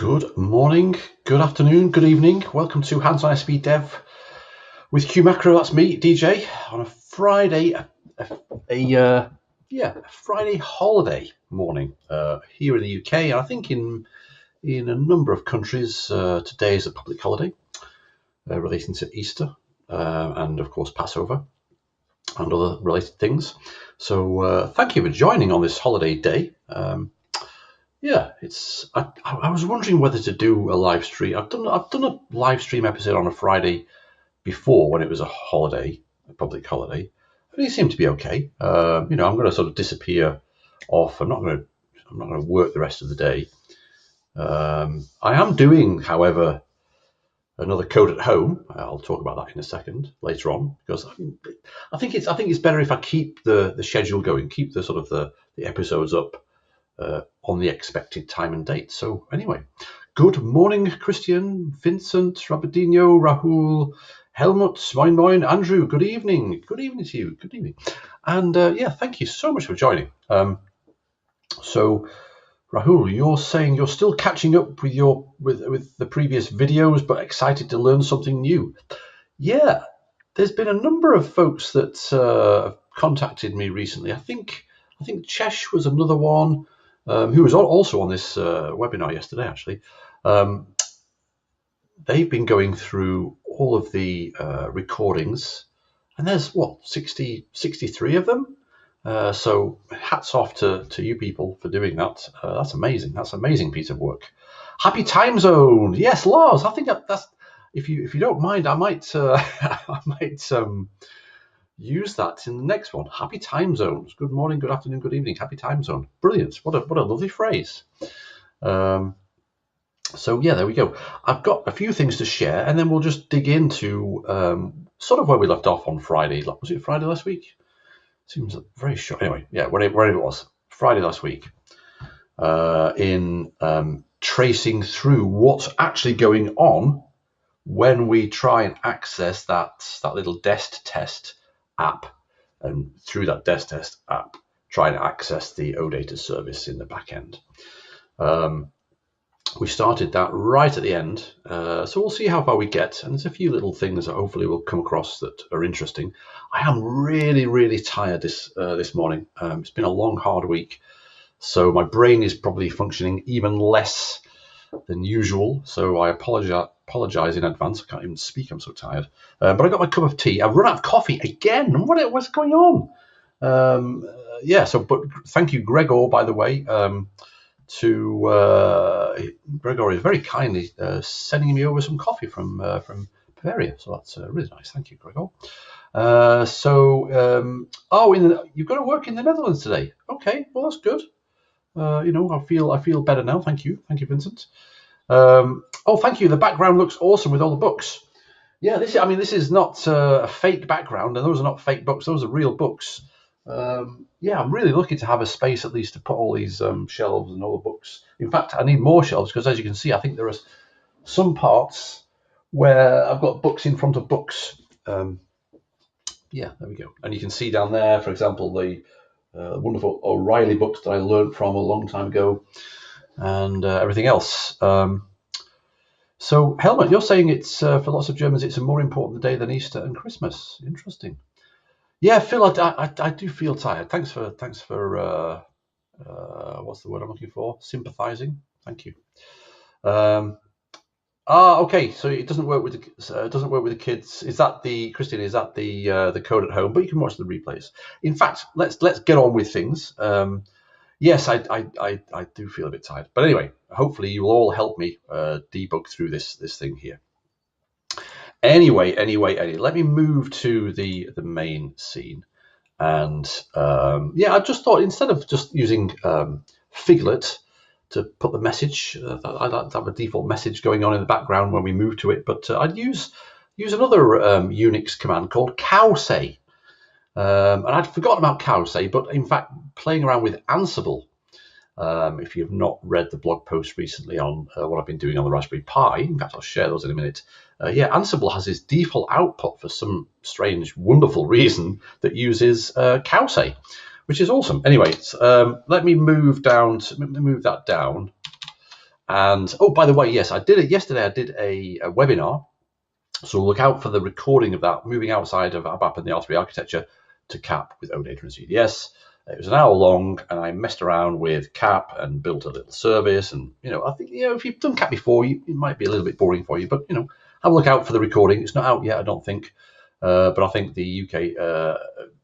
Good morning, good afternoon, good evening. Welcome to Hands on SP Dev with Q Macro. That's me, DJ, on a Friday, a Friday holiday morning here in the UK. And I think in a number of countries, today is a public holiday relating to Easter and, of course, Passover and other related things. So thank you for joining on this holiday day. I was wondering whether to do a live stream. I've done a live stream episode on a Friday before when it was a holiday, a public holiday. But it seemed to be okay. I'm going to sort of disappear off. I'm not going to work the rest of the day. I am doing, however, another code at home. I'll talk about that in a second later on, because I think it's better if I keep the schedule going, keep the sort of the episodes up on the expected time and date. So anyway, good morning, Christian, Vincent, Rabadinho, Rahul, Helmut, moin moin, Andrew, good evening. Good evening to you. Good evening. And thank you so much for joining. So Rahul, you're saying you're still catching up with with the previous videos, but excited to learn something new. Yeah, there's been a number of folks that have contacted me recently. I think Chesh was another one. Who was also on this webinar yesterday, actually. They've been going through all of the recordings, and there's, 63 of them? So hats off to you people for doing that. That's amazing. That's an amazing piece of work. Happy time zone. Yes, Lars, I think that's, if you don't mind, I might use that in the next one. Happy time zones. Good morning, good afternoon, good evening. Happy time zone. Brilliant. What a lovely phrase. So yeah, there we go. I've got a few things to share, and then we'll just dig into sort of where we left off on Friday. Was it Friday last week? Seems very short. Anyway, yeah, wherever it was. Friday last week. In tracing through what's actually going on when we try and access that little dest test app, and through that dest test app try and access the OData service in the back end. We started that right at the end, so we'll see how far we get, and there's a few little things that hopefully we'll come across that are interesting. I am really tired this morning. It's been a long, hard week, so my brain is probably functioning even less than usual, so I apologize in advance. I can't even speak, I'm so tired. But I got my cup of tea. I've run out of coffee again. What's going on? But thank you, Gregor, by the way. Gregor is very kindly sending me over some coffee from Bavaria, so that's really nice. Thank you, Gregor. You've got to work in the Netherlands today. Okay, well, that's good. I feel better now. Thank you, Vincent. Thank you. The background looks awesome with all the books. Yeah, this is not a fake background, and those are not fake books. Those are real books. I'm really lucky to have a space at least to put all these shelves and all the books. In fact, I need more shelves because, as you can see, I think there are some parts where I've got books in front of books. There we go. And you can see down there, for example, the wonderful O'Reilly books that I learned from a long time ago, and everything else. So, Helmut, you're saying it's for lots of Germans, it's a more important day than Easter and Christmas. Interesting. Yeah, Phil, I do feel tired. Thanks for what's the word I'm looking for? Sympathizing. Thank you. Okay. So it doesn't work with the kids. Is that the Christian? Is that the code at home? But you can watch the replays. In fact, let's get on with things. Yes, I do feel a bit tired. But anyway, hopefully you will all help me debug through this thing here. Anyway, let me move to the main scene. And I just thought, instead of just using Figlet to put the message, I like to have a default message going on in the background when we move to it, but I'd use another Unix command called cowsay. And I'd forgotten about cowsay, but in fact, playing around with Ansible, if you have not read the blog post recently on what I've been doing on the Raspberry Pi, in fact, I'll share those in a minute. Ansible has this default output for some strange, wonderful reason that uses cowsay, which is awesome. Anyway, let me move that down, And oh, by the way, yes, I did it yesterday. I did a webinar. So look out for the recording of that, moving outside of ABAP and the R3 architecture to CAP with OData and CDS. It was an hour long, and I messed around with CAP and built a little service. And I think if you've done CAP before, it might be a little bit boring for you. But have a look out for the recording. It's not out yet, I don't think, but I think the UK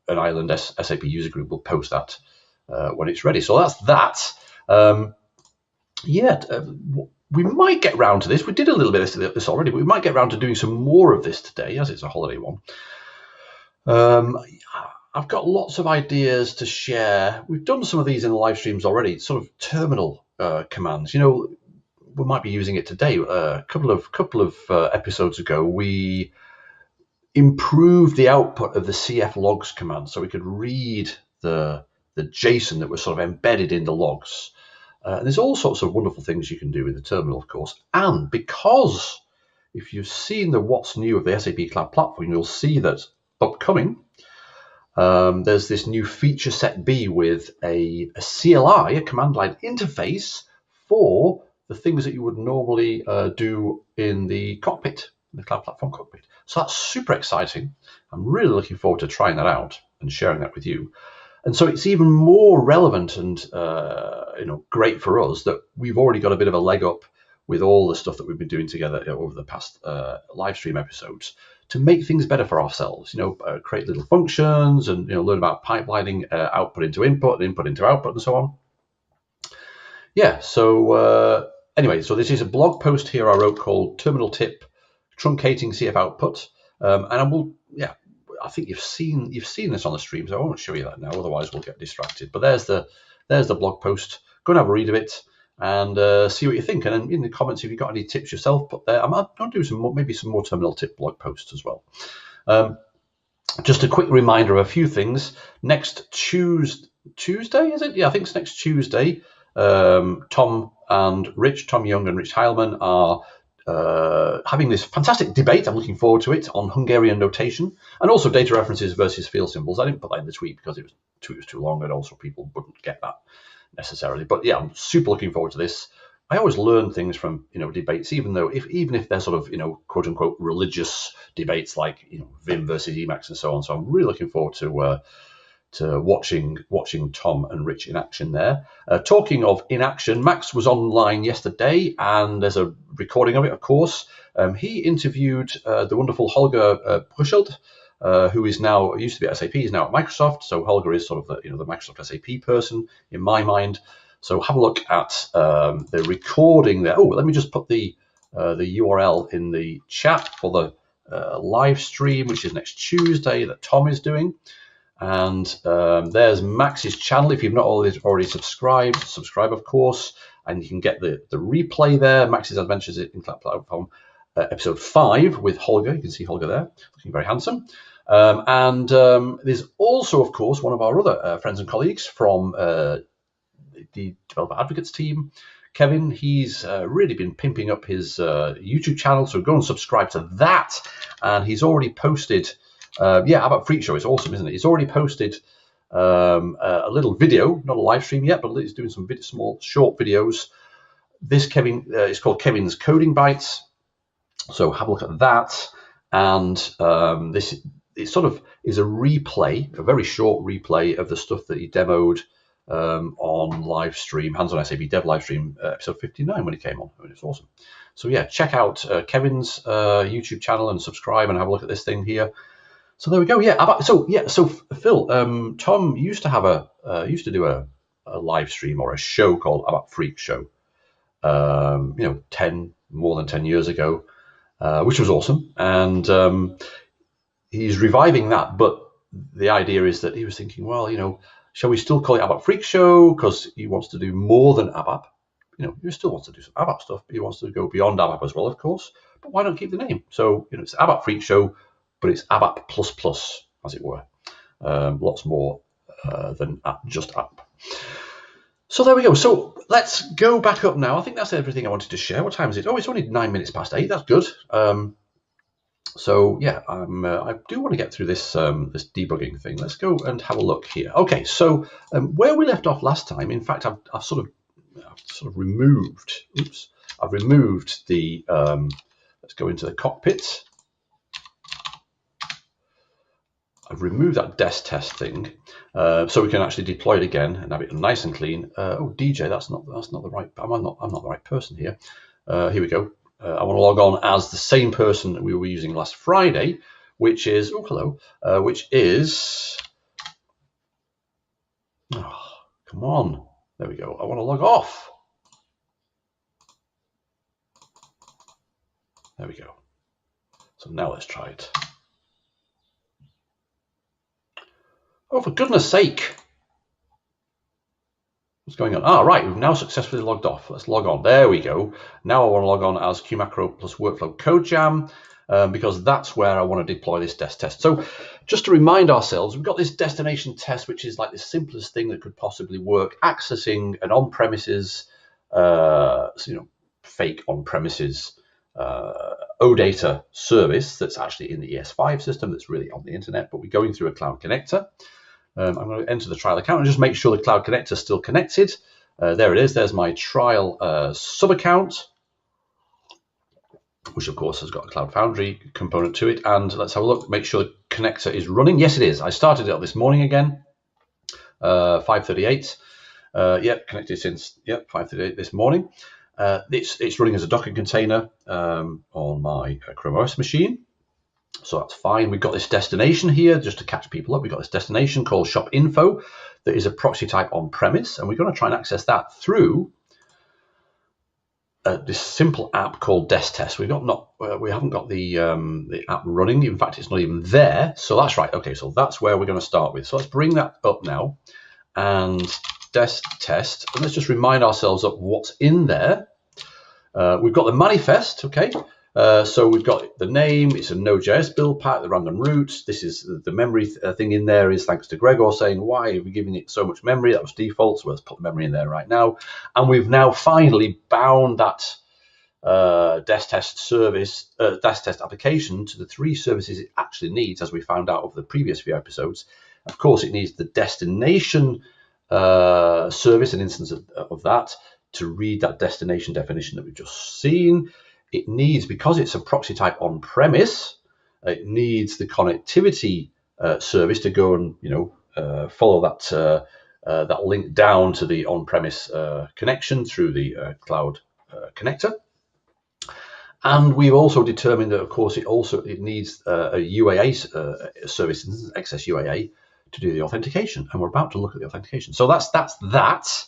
and Ireland SAP user group will post that when it's ready. So that's that. We might get round to this. We did a little bit of this already, but we might get round to doing some more of this today, as it's a holiday one. I've got lots of ideas to share. We've done some of these in the live streams already, sort of terminal commands. We might be using it today. A couple of episodes ago, we improved the output of the CF logs command, so we could read the JSON that was sort of embedded in the logs. There's all sorts of wonderful things you can do in the terminal, of course. And because if you've seen the what's new of the SAP Cloud Platform, you'll see that upcoming, there's this new feature set B with a CLI, a command line interface for the things that you would normally do in the cockpit, the Cloud Platform cockpit. So that's super exciting. I'm really looking forward to trying that out and sharing that with you. And so it's even more relevant and great for us that we've already got a bit of a leg up with all the stuff that we've been doing together over the past live stream episodes to make things better for ourselves. Create little functions and learn about pipelining output into input, input into output, and so on. Yeah. So anyway, so this is a blog post here I wrote called "Terminal Tip: Truncating CF Output," and I think you've seen this on the stream, so I won't show you that now. Otherwise, we'll get distracted. But there's the blog post. Go and have a read of it and see what you think. And in the comments, if you've got any tips yourself, put there. I'm going to do maybe some more terminal tip blog posts as well. Just a quick reminder of a few things. Next Tuesday, is it? Yeah, I think it's next Tuesday. Tom Young and Rich Heilman are having this fantastic debate. I'm looking forward to it on Hungarian notation and also data references versus field symbols. I didn't put that in the tweet because it was too long and also people wouldn't get that necessarily. But yeah, I'm super looking forward to this. I always learn things from debates, even if they're sort of quote unquote religious debates like Vim versus Emacs and so on. So I'm really looking forward to watching Tom and Rich in action there. Talking of in action, Max was online yesterday, and there's a recording of it, of course. He interviewed the wonderful Holger Bruschelt, who used to be at SAP, is now at Microsoft. So Holger is sort of the Microsoft SAP person in my mind. So have a look at the recording there. Oh, let me just put the URL in the chat for the live stream, which is next Tuesday that Tom is doing. And there's Max's channel. If you've not already subscribe, of course, and you can get the replay there. Max's Adventures in Cloud Platform, episode 5 with Holger. You can see Holger there, looking very handsome. And there's also, of course, one of our other friends and colleagues from the Developer Advocates team, Kevin. He's really been pimping up his YouTube channel, so go and subscribe to that. And he's already posted. ABAP Freak Show. It's awesome, isn't it? He's already posted a little video, not a live stream yet, but he's doing some small short videos. This Kevin is called Kevin's Coding Bites. So have a look at that. And this sort of is a replay, a very short replay of the stuff that he demoed on live stream, Hands-on SAP Dev live stream, episode 59 when he came on. I mean, it's awesome. So yeah, check out Kevin's YouTube channel and subscribe and have a look at this thing here. So there we go. Yeah. So Phil, Tom used to do a live stream or a show called ABAP Freak Show. More than 10 years ago, which was awesome. And he's reviving that. But the idea is that he was thinking, well, shall we still call it ABAP Freak Show? Because he wants to do more than ABAP. He still wants to do some ABAP stuff, but he wants to go beyond ABAP as well, of course. But why not keep the name? So, it's ABAP Freak Show, but it's ABAP++, as it were. Lots more than just ABAP. So there we go. So let's go back up now. I think that's everything I wanted to share. What time is it? Oh, it's only 9 minutes past 8. That's good. So yeah, I do want to get through this this debugging thing. Let's go and have a look here. Okay, so where we left off last time, in fact, I've sort of removed. Oops. I've removed the, let's go into the cockpit. I've removed that desk test thing, so we can actually deploy it again and have it nice and clean. Oh, DJ, that's not the right. I'm not the right person here. Here we go. I want to log on as the same person that we were using last Friday, which is which is. Oh, come on. There we go. I want to log off. There we go. So now let's try it. Oh, for goodness sake. What's going on? Ah, right. We've now successfully logged off. Let's log on. There we go. Now I want to log on as QMacro plus Workflow Code Jam because that's where I want to deploy this desk test. So just to remind ourselves, we've got this destination test, which is like the simplest thing that could possibly work, accessing an on-premises, fake on-premises OData service that's actually in the ES5 system that's really on the internet, but we're going through a cloud connector. I'm going to enter the trial account and just make sure the cloud connector is still connected. There it is. There's my trial sub account, which of course has got a Cloud Foundry component to it. And let's have a look, make sure the connector is running. Yes, it is. I started it up this morning again, 5:38. Yep, connected since 5:38 this morning. It's running as a Docker container on my Chrome OS machine. So that's fine. We've got this destination here, just to catch people up. We've got this destination called shop info that is a proxy type on premise, and we're going to try and access that through this simple app called Desk Test. We haven't got the app running. In fact, it's not even there. So that's right. Okay, so that's where we're going to start with. So let's bring that up now and Desk Test, and let's just remind ourselves of what's in there. We've got the manifest. Okay. So we've got the name, it's a Node.js build pack, the random root. This is the memory thing in there is thanks to Gregor saying, why are we giving it so much memory? That was default, so let's put the memory in there right now. And we've now finally bound that desk test service, desk test application to the three services it actually needs, as we found out over the previous few episodes. Of course, it needs the destination service, an instance of that, to read that destination definition that we've just seen. It needs, because it's a proxy type on premise, it needs the connectivity service to go and follow that link down to the on-premise connection through the cloud connector. And we've also determined that, of course, it needs a UAA service, XS UAA, to do the authentication. And we're about to look at the authentication. So that's that.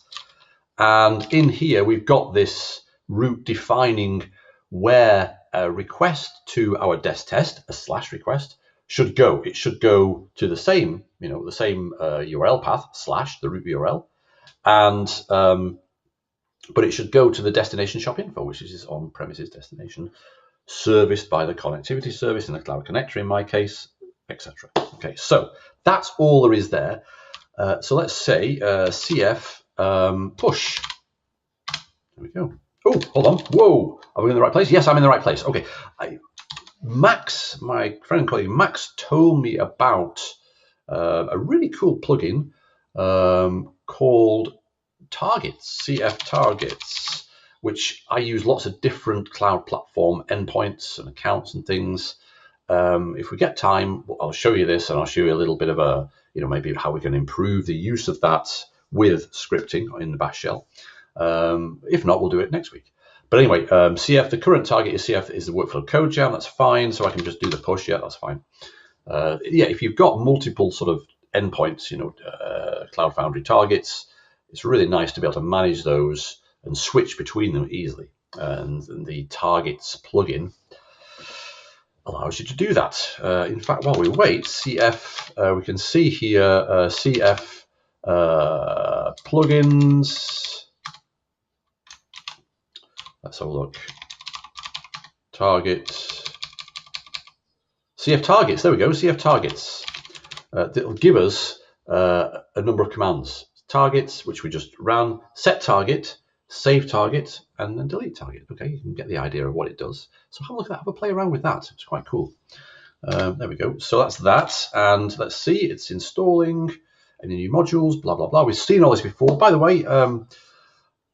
And in here, we've got this route defining where a request to our desk test, a / request, should go. It should go to the same, URL path / the root URL, and but it should go to the destination shop info, which is on-premises destination, serviced by the connectivity service in the cloud connector in my case, etc. Okay, so that's all there is there. So let's say CF push. There we go. Oh, hold on. Whoa. Are we in the right place? Yes, I'm in the right place. Okay. Max, my friend and colleague Max, told me about a really cool plugin called Targets, CF Targets, which I use lots of different cloud platform endpoints and accounts and things. If we get time, I'll show you this, and I'll show you a little bit of maybe how we can improve the use of that with scripting in the Bash shell. If not, we'll do it next week. But anyway, CF, the current target is CF is the workflow code jam. That's fine. So I can just do the push. Yeah, that's fine. If you've got multiple sort of endpoints, Cloud Foundry targets, it's really nice to be able to manage those and switch between them easily. And the targets plugin allows you to do that. In fact, while we wait, CF, we can see here CF plugins. Let's have a look. Targets. CF targets. There we go. CF targets. It'll give us a number of commands. Targets, which we just ran. Set target, save target, and then delete target. Okay, you can get the idea of what it does. So have a look at that. Have a play around with that. It's quite cool. There we go. So that's that. And let's see. It's installing any new modules. Blah blah blah. We've seen all this before. By the way.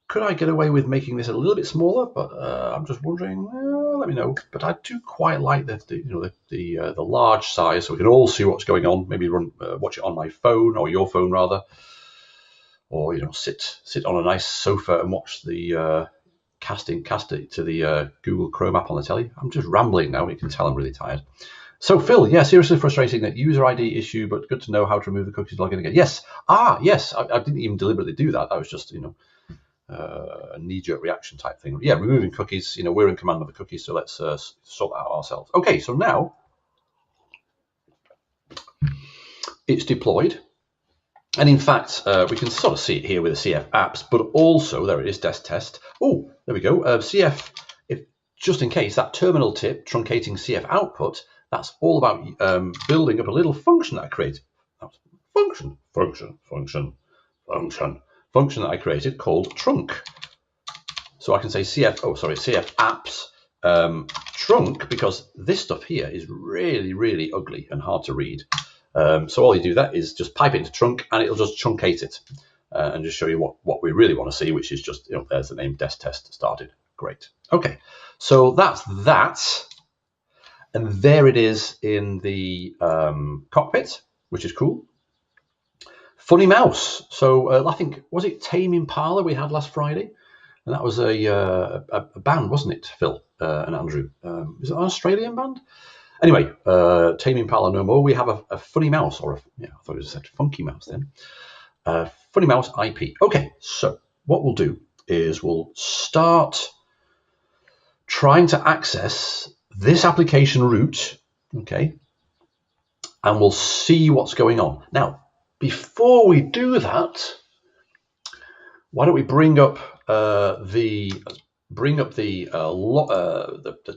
Could I get away with making this a little bit smaller? But I'm just wondering. Let me know. But I do quite like the large size, so we can all see what's going on. Maybe watch it on my phone, or your phone rather, or sit on a nice sofa and watch the cast it to the Google Chrome app on the telly. I'm just rambling now. You can tell I'm really tired. So Phil, yeah, seriously frustrating that user ID issue, but good to know how to remove the cookies login again. Yes, yes, I didn't even deliberately do that. That was just a knee-jerk reaction type thing. Yeah, removing cookies. We're in command of the cookies, so let's sort that out ourselves. Okay, so now it's deployed, and in fact, we can sort of see it here with the CF apps, but also there it is, desk test. Oh, there we go. CF, just in case, that terminal tip truncating CF output. That's all about building up a little function that I created. Function that I created called trunk. So I can say CF apps trunk, because this stuff here is really, really ugly and hard to read. So all you do that is just pipe it into trunk, and it'll just truncate it and just show you what we really want to see, which is just, there's the name desk test started. Great. Okay, so that's that. And there it is in the cockpit, which is cool. Funny mouse. So I think, was it Tame Impala we had last Friday? And that was a band, wasn't it, Phil and Andrew? Is it an Australian band? Anyway, Tame Impala no more. We have a funny mouse, or I thought it said funky mouse then. Funny mouse IP. Okay, so what we'll do is we'll start trying to access this application root, okay, and we'll see what's going on. Now, before we do that, why don't we bring up the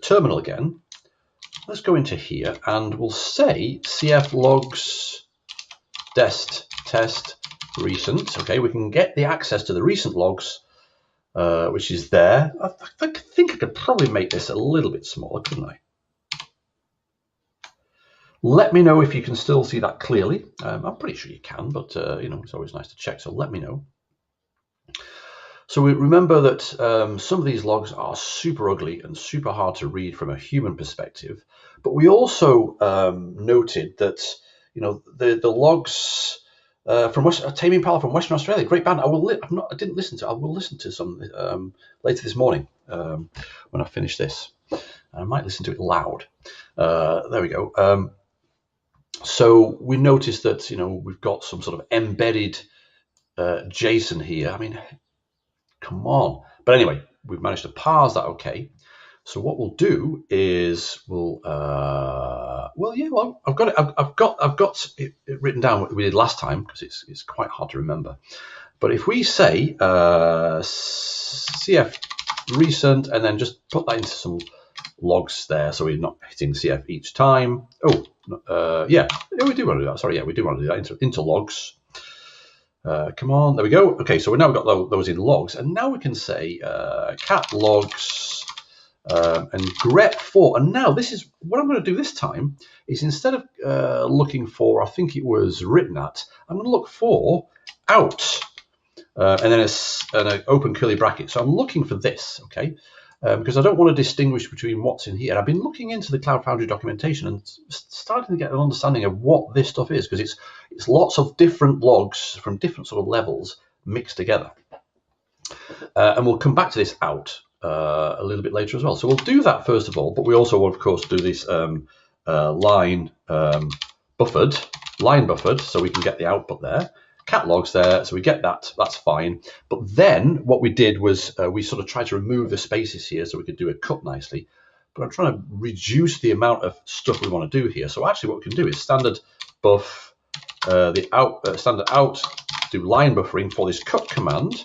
terminal again? Let's go into here, and we'll say cf logs dest test recent. Okay, we can get the access to the recent logs, which is there. I think I could probably make this a little bit smaller, couldn't I? Let me know if you can still see that clearly. I'm pretty sure you can, but it's always nice to check, so let me know. So we remember that some of these logs are super ugly and super hard to read from a human perspective, but we also noted that the logs from Tame Impala from Western Australia, great band. I didn't listen to. I will listen to some later this morning when I finish this. I might listen to it loud. There we go. So we noticed that we've got some sort of embedded JSON here. I mean, come on. But anyway, we've managed to parse that. Okay. So what we'll do is I've got it written down what we did last time, because it's quite hard to remember. But if we say cf recent and then just put that into some logs there, so we're not hitting cf each time. We do want to do that. Sorry, we do want to do that into logs. Come on, there we go. Okay, so we've now got those in logs, and now we can say cat logs and grep for. And now this is what I'm going to do this time is, instead of looking for, I think it was written at, I'm going to look for out and then an open curly bracket. So I'm looking for this, okay, because I don't want to distinguish between what's in here. I've been looking into the Cloud Foundry documentation and starting to get an understanding of what this stuff is, because it's lots of different logs from different sort of levels mixed together. And we'll come back to this out a little bit later as well. So we'll do that first of all, but we also will, of course, do this line buffered, so we can get the output there. Cat logs there, so we get that, that's fine. But then what we did was we sort of tried to remove the spaces here so we could do a cut nicely. But I'm trying to reduce the amount of stuff we want to do here. So actually what we can do is standard buff, standard out, do line buffering for this cut command,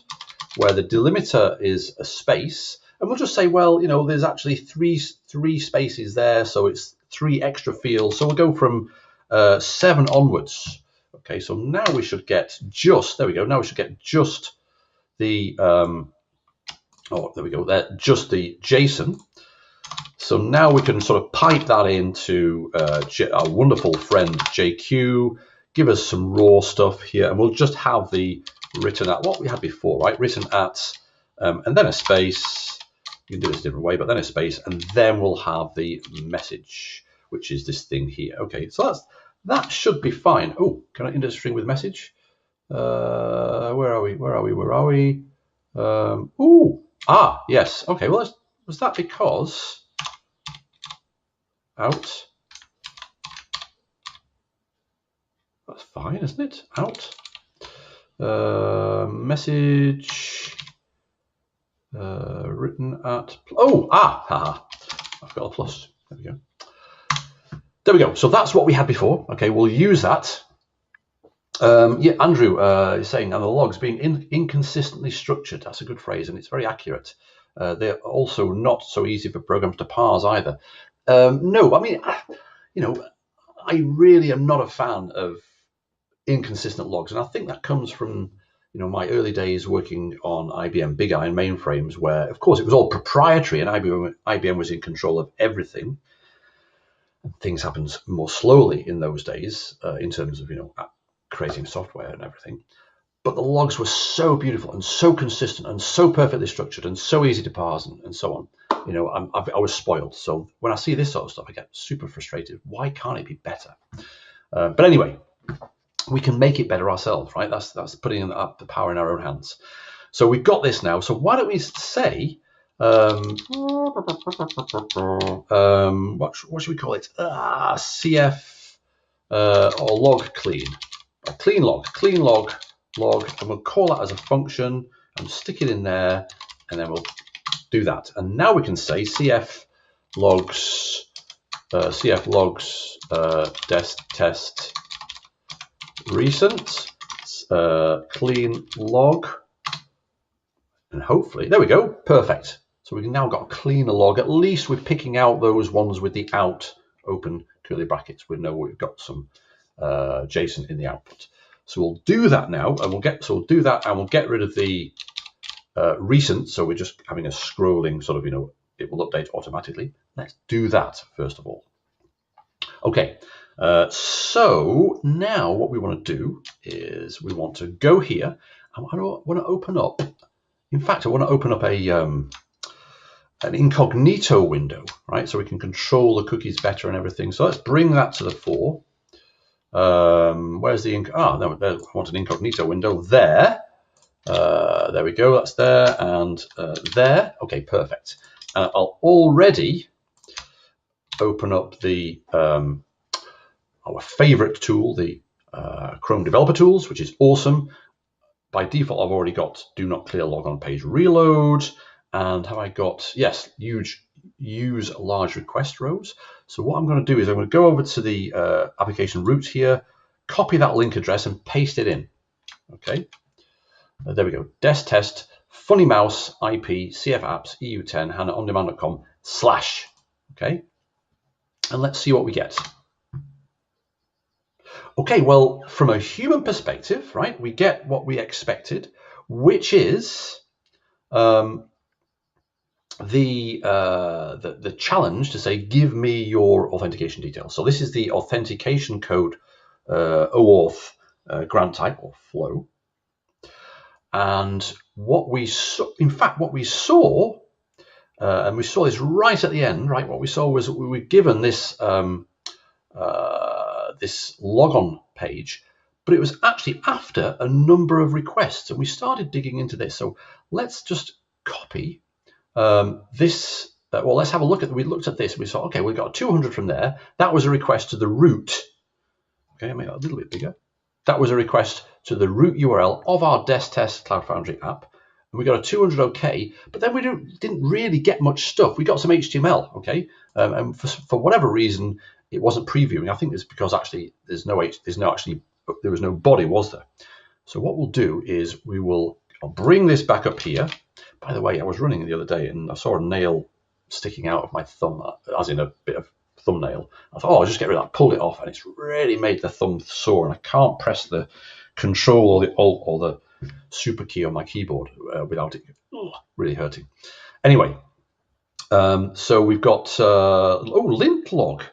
where the delimiter is a space. And we'll just say, well, there's actually three spaces there, so it's 3 extra fields. So we'll go from 7 onwards. Okay, so now we should get just, there we go, now we should get just the, there we go, there, just the JSON. So now we can sort of pipe that into our wonderful friend JQ, give us some raw stuff here, and we'll just have the written at, what we had before, right? Written at and then a space. You can do this a different way, but then a space, and then we'll have the message, which is this thing here. Okay, so that should be fine. Oh, can I indent a string with message? Where are we? Where are we? Where are we? Yes. Okay, well, was that because out? That's fine, isn't it? Out. Message written at. I've got a plus. There we go. There we go. So that's what we had before. Okay, we'll use that. Yeah, Andrew is saying, and the logs being inconsistently structured. That's a good phrase, and it's very accurate. They're also not so easy for programs to parse either. No, I mean, I really am not a fan of inconsistent logs, and I think that comes from my early days working on IBM Big Iron mainframes, where of course it was all proprietary, and IBM was in control of everything. And things happened more slowly in those days in terms of creating software and everything. But the logs were so beautiful and so consistent and so perfectly structured and so easy to parse and so on. I was spoiled. So when I see this sort of stuff, I get super frustrated. Why can't it be better? But anyway, we can make it better ourselves, right? That's putting up the power in our own hands. So we've got this now. So why don't we say, what should we call it? CF or log clean. Clean log, and we'll call that as a function and stick it in there, and then we'll do that. And now we can say CF logs dest test recent clean log, and hopefully there we go, perfect. So we've now got a cleaner log. At least we're picking out those ones with the out open curly brackets. We know we've got some JSON in the output. So we'll do that now, and we'll get rid of the recent. So we're just having a scrolling sort of, it will update automatically. Let's do that first of all. Okay, so now what we want to do is we want to go here. I want to open up. In fact, I want to open up an incognito window, right? So we can control the cookies better and everything. So let's bring that to the fore. Where's the I want an incognito window there. There we go. That's there and there. Okay, perfect. I'll already open up the our favorite tool, the Chrome Developer Tools, which is awesome. By default, I've already got do not clear log on page reload, and have I got, yes, use large request rows. So what I'm going to do is I'm going to go over to the application root here, copy that link address and paste it in. Okay, there we go. Dest test funny mouse IP CF apps EU10 HANA-ondemand.com / okay, and let's see what we get. Okay, well, from a human perspective, right, we get what we expected, which is the challenge to say, give me your authentication details. So this is the Authentication Code OAuth grant type or flow. And what we saw, and we saw this right at the end, right? What we saw was we were given this this logon page, but it was actually after a number of requests, and we started digging into this. So let's just copy this. Well, let's have a look at. We looked at this. We saw, okay, we got 200 from there. That was a request to the root. Okay, I made that a little bit bigger. That was a request to the root URL of our Dest Test Cloud Foundry app, and we got a 200 OK. But then we didn't really get much stuff. We got some HTML, okay, and for whatever reason, it wasn't previewing. I think it's because actually there was no body, was there? So what we'll do is I'll bring this back up here. By the way, I was running the other day and I saw a nail sticking out of my thumb, as in a bit of thumbnail. I thought, I'll just get rid of that. Pulled it off, and it's really made the thumb sore, and I can't press the Control or the Alt or the Super key on my keyboard without it really hurting. Anyway, so we've got lint log.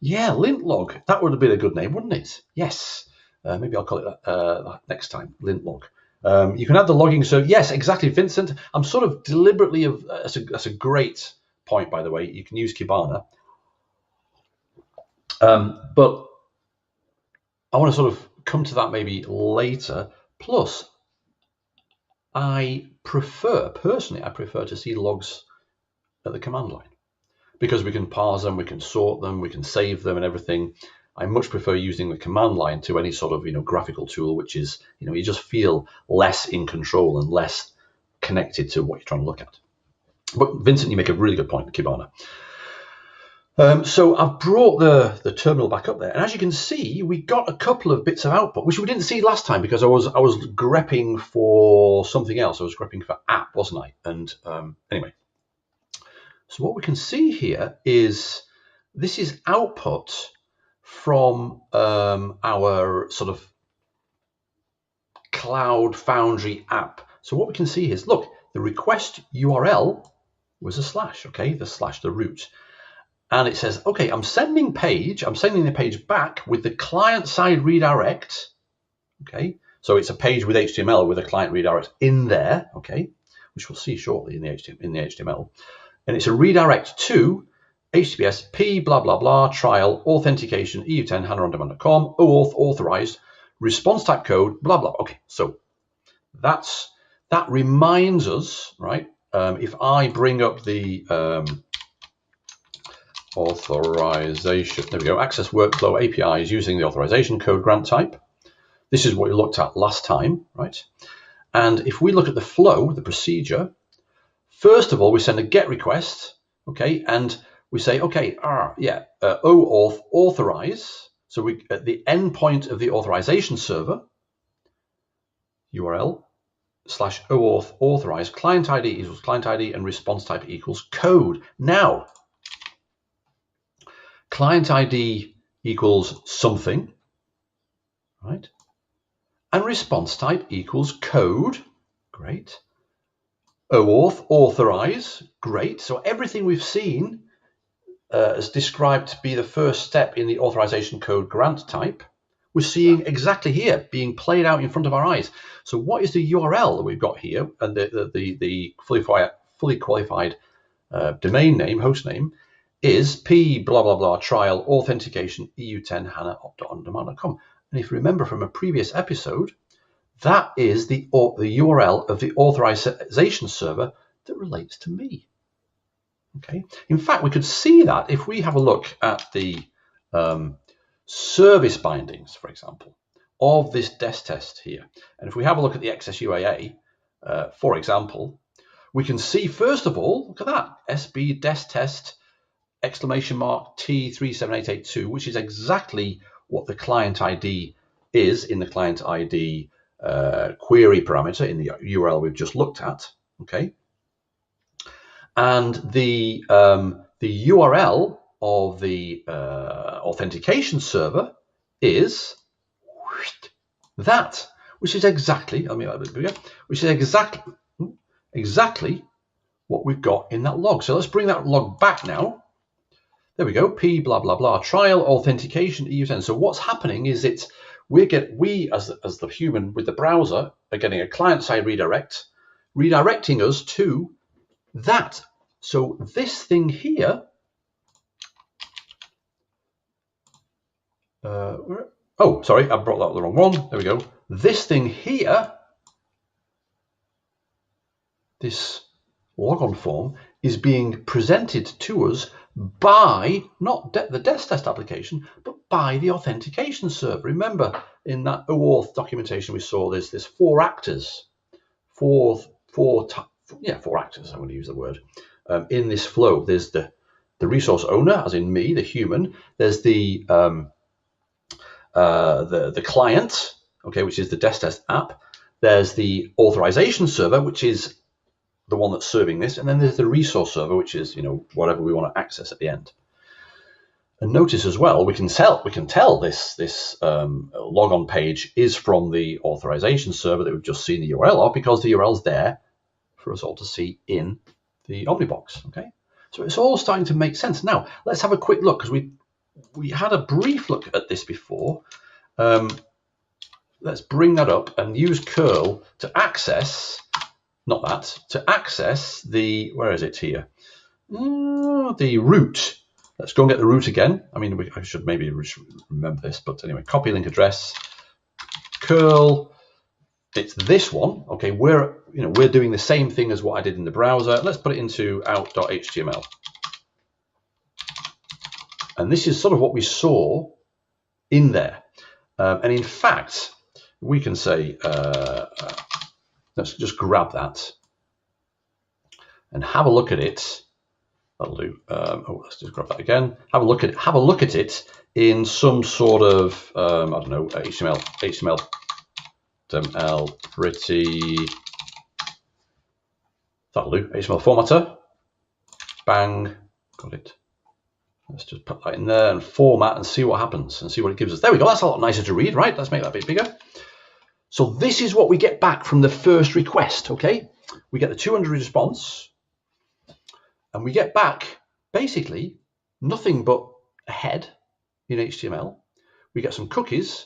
Yeah, lint log. That would have been a good name, wouldn't it? Yes. Maybe I'll call it that next time, lint log. You can add the logging. So yes, exactly, Vincent. I'm sort of deliberately that's a great point, by the way. You can use Kibana, but I want to sort of come to that maybe later. Plus, I prefer to see logs at the command line because we can parse them, we can sort them, we can save them, and everything. I much prefer using the command line to any sort of graphical tool, which is you just feel less in control and less connected to what you're trying to look at. But Vincent, you make a really good point, Kibana. So I've brought the terminal back up there, and as you can see, we got a couple of bits of output, which we didn't see last time because I was grepping for something else. I was grepping for app, wasn't I? And anyway, so what we can see here is this is output from our sort of Cloud Foundry app. So what we can see is, look, the request URL was a slash, okay, the root. And it says, okay, I'm sending the page back with the client-side redirect, okay? So it's a page with HTML with a client redirect in there, okay, which we'll see shortly in the HTML. And it's a redirect to HTTPS p blah blah blah trial authentication EU10 HANA-on-demand.com OAuth authorized response type code blah blah. Okay, so that reminds us, right? If I bring up the authorization, there we go, access workflow APIs using the authorization code grant type. This is what we looked at last time, right? And if we look at the flow, the procedure, first of all, we send a GET request, okay, and we say, okay, OAuth authorize. So we at the endpoint of the authorization server, URL / OAuth authorize client ID equals client ID and response type equals code. Now, client ID equals something, right? And response type equals code, great. OAuth authorize, great. So everything we've seen is described to be the first step in the authorization code grant type. We're seeing exactly here being played out in front of our eyes. So what is the URL that we've got here? And the fully qualified domain name, host name, is p blah blah blah trial authentication EU10 HANA-on-demand.com. And if you remember from a previous episode, that is the URL of the authorization server that relates to me. Okay. In fact, we could see that if we have a look at the service bindings, for example, of this DES test here. And if we have a look at the XSUAA, for example, we can see, first of all, look at that, SB DES test !T37882, which is exactly what the client ID is in the client ID query parameter in the URL we've just looked at, okay? And the URL of the authentication server is that, which is exactly, exactly what we've got in that log. So let's bring that log back now. There we go, p blah blah blah trial authentication EU10. So what's happening is we as the human with the browser are getting a client-side redirect, redirecting us to that. So this thing here, oh, sorry, I brought that the wrong one. There we go. This thing here, this logon form, is being presented to us by not the DES test application, but by the authentication server. Remember, in that OAuth documentation we saw there's 4 actors, four actors. I'm going to use the word in this flow. There's the resource owner, as in me, the human. There's the client, okay, which is the DES test app. There's the authorization server, which is the one that's serving this, and then there's the resource server, which is whatever we want to access at the end. And notice as well, we can tell this logon page is from the authorization server that we've just seen the URL of, because the URL is there for us all to see in the Omnibox. Okay, so it's all starting to make sense. Now let's have a quick look, because we had a brief look at this before. let's bring that up and use curl to access, not that, to access the, where is it here? The root. Let's go and get the root again. I mean, I should maybe remember this, but anyway, copy link address, curl, it's this one. Okay, we're doing the same thing as what I did in the browser. Let's put it into out.html. And this is sort of what we saw in there. And in fact, we can say, let's just grab that and have a look at it. That'll do. Let's just grab that again. Have a look at it in some sort of I don't know, HTML pretty. That'll do. HTML formatter. Bang. Got it. Let's just put that in there and format and see what happens and see what it gives us. There we go. That's a lot nicer to read, right? Let's make that a bit bigger. So this is what we get back from the first request. Okay, we get the 200 response. And we get back basically nothing but a head in HTML. We get some cookies.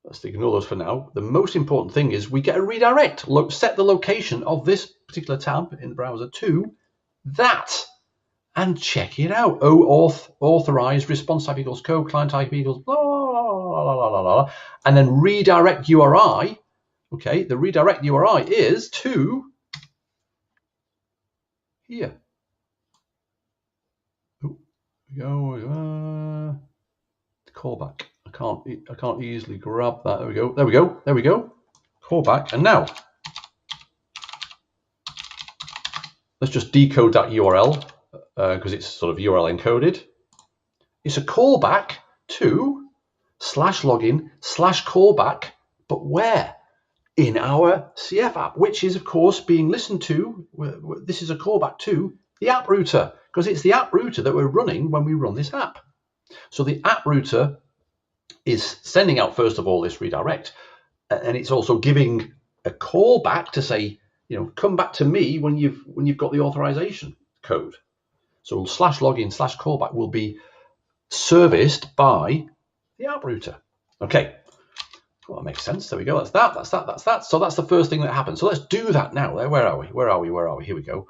Let's ignore those for now. The most important thing is we get a redirect. Set the location of this particular tab in the browser to that. And check it out. OAuth, authorized, response type equals code, client type equals blah, blah, blah, blah, blah. And then redirect URI. Okay, the redirect URI is to here. Go callback. I can't easily grab that. There we go. Callback. And now let's just decode that URL because it's sort of URL encoded. It's a callback to /login/callback, but where? In our CF app, which is of course being listened to. This is a callback to the approuter, because it's the approuter that we're running when we run this app. So the approuter is sending out, first of all, this redirect, and it's also giving a callback to say, come back to me when you've got the authorization code. So /login/callback will be serviced by the approuter. Okay, well, that makes sense. There we go. That's that. So that's the first thing that happens. So let's do that now. Where are we? Here we go.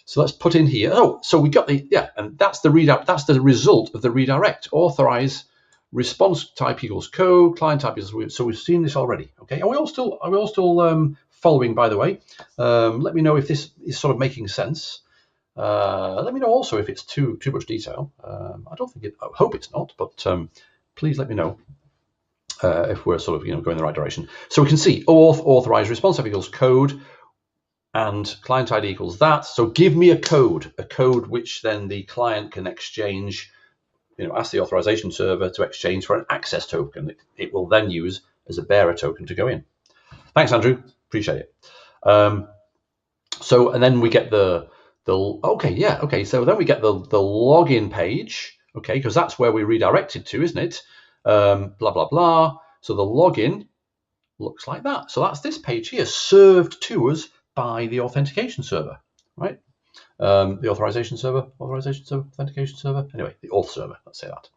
So let's put in here. Oh, so we got and that's the redirect. That's the result of the redirect. Authorize response type equals code, client type equals. So we've seen this already. Okay, are we all still following? By the way, let me know if this is sort of making sense. Let me know also if it's too much detail. I don't think it. I hope it's not, but please let me know if we're sort of going in the right direction. So we can see OAuth authorized response type equals code. And client ID equals that. So give me a code which then the client can exchange, ask the authorization server to exchange for an access token. It will then use as a bearer token to go in. Thanks, Andrew. Appreciate it. So, and then we get So then we get the login page. Okay, because that's where we redirected to, isn't it? Blah, blah, blah. So the login looks like that. So that's this page here, served to us by the authentication server, right? The authorization server, authentication server. Anyway, the auth server, let's say that.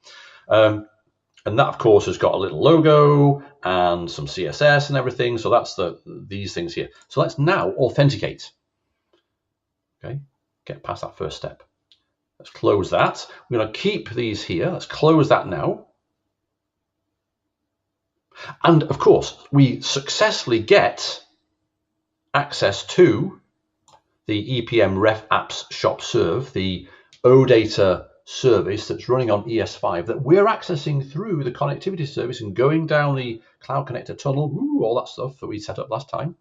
And that, of course, has got a little logo and some CSS and everything. So that's these things here. So let's now authenticate. Okay, get past that first step. Let's close that. We're going to keep these here. Let's close that now. And of course, we successfully get access to the EPM ref apps shop serve, the OData service that's running on ES5 that we're accessing through the connectivity service and going down the Cloud Connector tunnel, all that stuff that we set up last time.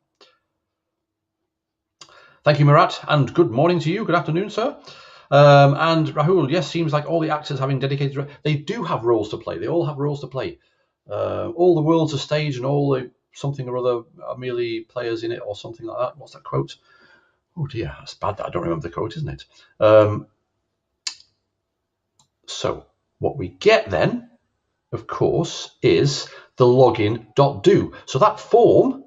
Thank you, Murat, and good morning to you. Good afternoon, sir. And Rahul, yes, seems like all the actors having dedicated, they do have roles to play. They all have roles to play. All the world's a stage and all the something or other are merely players in it or something like that. What's that quote? Oh dear, that's bad that I don't remember the quote, isn't it? So what we get then, of course, is the login.do. So that form,